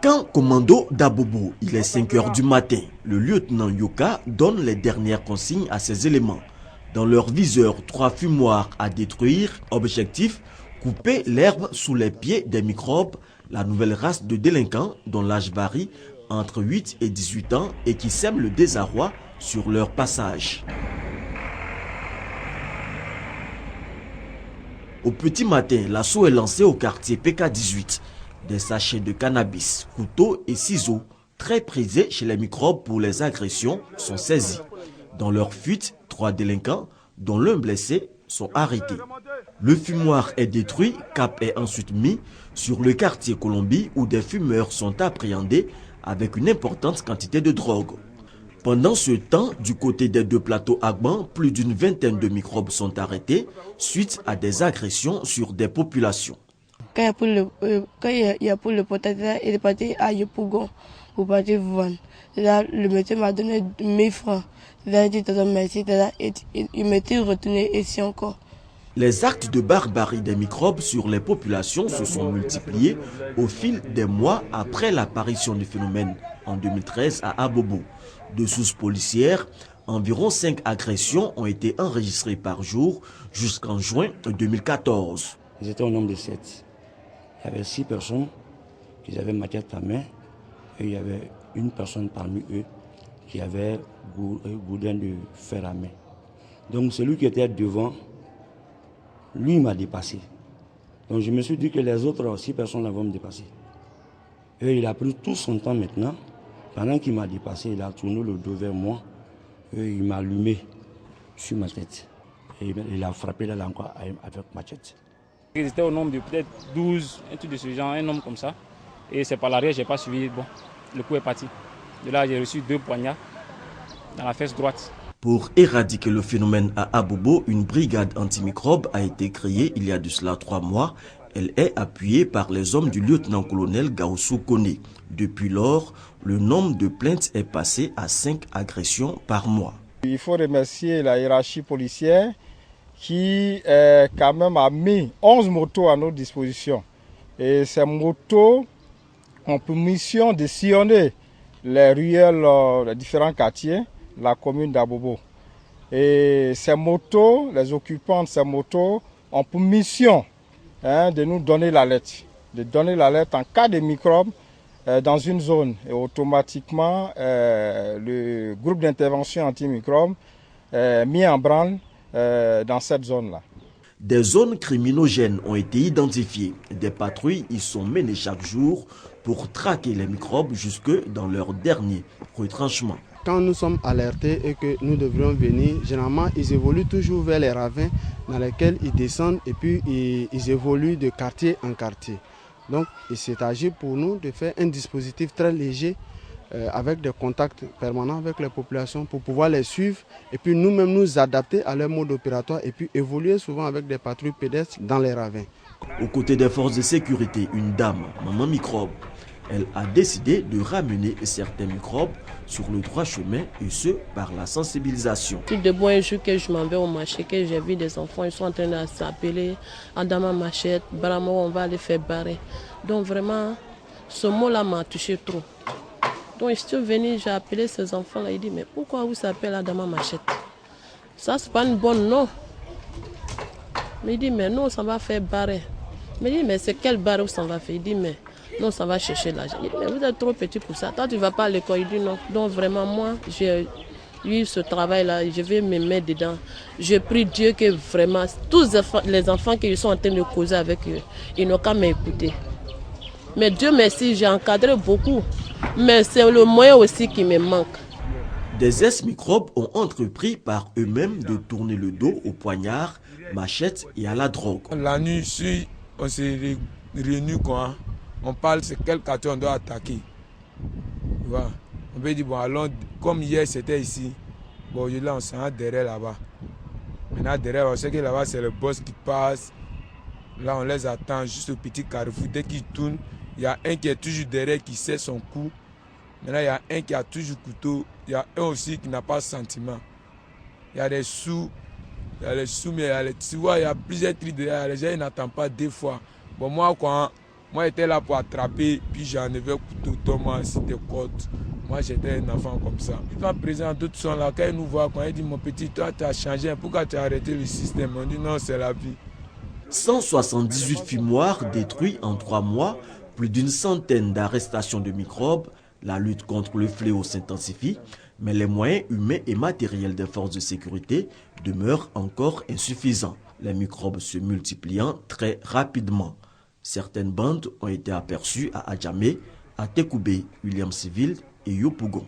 Camp commando d'Abobo, il est 5 h du matin. Le lieutenant Yoka donne les dernières consignes à ses éléments. Dans leur viseur, 3 fumoirs à détruire. Objectif, couper l'herbe sous les pieds des microbes, la nouvelle race de délinquants dont l'âge varie entre 8 et 18 ans et qui sèment le désarroi sur leur passage. Au petit matin, l'assaut est lancé au quartier PK18. Des sachets de cannabis, couteaux et ciseaux, très prisés chez les microbes pour les agressions, sont saisis. Dans leur fuite, 3 délinquants, dont l'un blessé, sont arrêtés. Le fumoir est détruit, cap est ensuite mis sur le quartier Colombie où des fumeurs sont appréhendés avec une importante quantité de drogue. Pendant ce temps, du côté des 2 plateaux Agban, plus d'une vingtaine de microbes sont arrêtés suite à des agressions sur des populations. Quand il y a pour le potager, il est parti à Yopougon pour partir vendre. Là, le médecin m'a donné 1000 francs. Il a dit merci. Il m'était retourné ici encore. Les actes de barbarie des microbes sur les populations se sont multipliés au fil des mois après l'apparition du phénomène en 2013 à Abobo. De sources policières, environ 5 agressions ont été enregistrées par jour jusqu'en juin 2014. Ils étaient au nombre de 7. Il y avait 6 personnes qui avaient machette à main et il y avait une personne parmi eux qui avait gourdin de fer à main. Donc celui qui était devant, lui m'a dépassé. Donc je me suis dit que les autres 6 personnes vont me dépasser. Et il a pris tout son temps maintenant. Pendant qu'il m'a dépassé, il a tourné le dos vers moi et il m'a allumé sur ma tête. Et il a frappé là encore avec machette. Ils étaient au nombre de peut-être 12, un truc de ce genre, un nombre comme ça. Et c'est par l'arrière, je n'ai pas suivi. Bon, le coup est parti. De là, j'ai reçu 2 poignards dans la fesse droite. Pour éradiquer le phénomène à Abobo, une brigade antimicrobe a été créée il y a de cela 3 mois. Elle est appuyée par les hommes du lieutenant-colonel Gaoussou Kone. Depuis lors, le nombre de plaintes est passé à 5 agressions par mois. Il faut remercier la hiérarchie policière qui quand même a mis 11 motos à notre disposition. Et ces motos ont pour mission de sillonner les ruelles, les différents quartiers, la commune d'Abobo. Et ces motos, les occupants de ces motos ont pour mission de nous donner l'alerte. De donner l'alerte en cas de microbes dans une zone. Et automatiquement, le groupe d'intervention antimicrobes mis en branle dans cette zone-là. Des zones criminogènes ont été identifiées. Des patrouilles y sont menées chaque jour pour traquer les microbes jusque dans leur dernier retranchement. Quand nous sommes alertés et que nous devrions venir, généralement ils évoluent toujours vers les ravins dans lesquels ils descendent et puis ils évoluent de quartier en quartier. Donc il s'agit pour nous de faire un dispositif très léger avec des contacts permanents avec les populations pour pouvoir les suivre et puis nous-mêmes nous adapter à leur mode opératoire et puis évoluer souvent avec des patrouilles pédestres dans les ravins. Aux côtés des forces de sécurité, une dame, maman microbe, elle a décidé de ramener certains microbes sur le droit chemin et ce par la sensibilisation. Tout de bon un jour que je m'en vais au marché, que j'ai vu des enfants, ils sont en train de s'appeler Adama Machette, Baramo, on va les faire barrer. Donc vraiment, ce mot-là m'a touché trop. Donc je suis venu, j'ai appelé ces enfants-là, il dit mais pourquoi vous s'appelez Adama Machette? Ça c'est pas une bonne nom. Mais il dit mais non, ça va faire barrer. Mais il dit mais c'est quel barre où ça va faire? Il dit mais non, ça va chercher l'argent. Il dit mais vous êtes trop petit pour ça. Toi tu vas pas à l'école. Il dit non. Donc vraiment moi j'ai eu ce travail-là, je vais me mettre dedans. Je prie Dieu que vraiment tous les enfants qui sont en train de causer avec eux, ils n'ont qu'à m'écouter. Mais Dieu merci, j'ai encadré beaucoup. Mais c'est le moyen aussi qui me manque. Des ex-microbes ont entrepris par eux-mêmes de tourner le dos au poignard, machette et à la drogue. La nuit, on s'est réunis quoi. On parle c'est quel quartier on doit attaquer. Tu vois? On peut dire bon allons, comme hier c'était ici. Bon là on s'en va derrière là-bas. Maintenant derrière on sait que là-bas c'est le boss qui passe. Là on les attend juste au petit carrefour. Dès qu'ils tournent, il y a un qui est toujours derrière qui sait son coup. Maintenant il y a un qui a toujours couteau. Il y a un aussi qui n'a pas de sentiment. Il y a des sous. Il y a les sous, mais il y a les, tu vois, il y a plusieurs trucs derrière. Les gens n'attendent pas 2 fois. Bon moi quand Moi, j'étais là pour attraper, puis j'enlevais couteau, toi, moi, c'était côte. Moi, j'étais un enfant comme ça. Les gens présents, d'autres sont là. Quand ils nous voient, quand ils disent, mon petit, toi, tu as changé. Pourquoi tu as arrêté le système? On dit, non, c'est la vie. 178 fumoirs détruits en 3 mois, plus d'une centaine d'arrestations de microbes. La lutte contre le fléau s'intensifie, mais les moyens humains et matériels des forces de sécurité demeurent encore insuffisants, les microbes se multipliant très rapidement. Certaines bandes ont été aperçues à Adjamé, à Tekoubé, William Civil et Yopougon.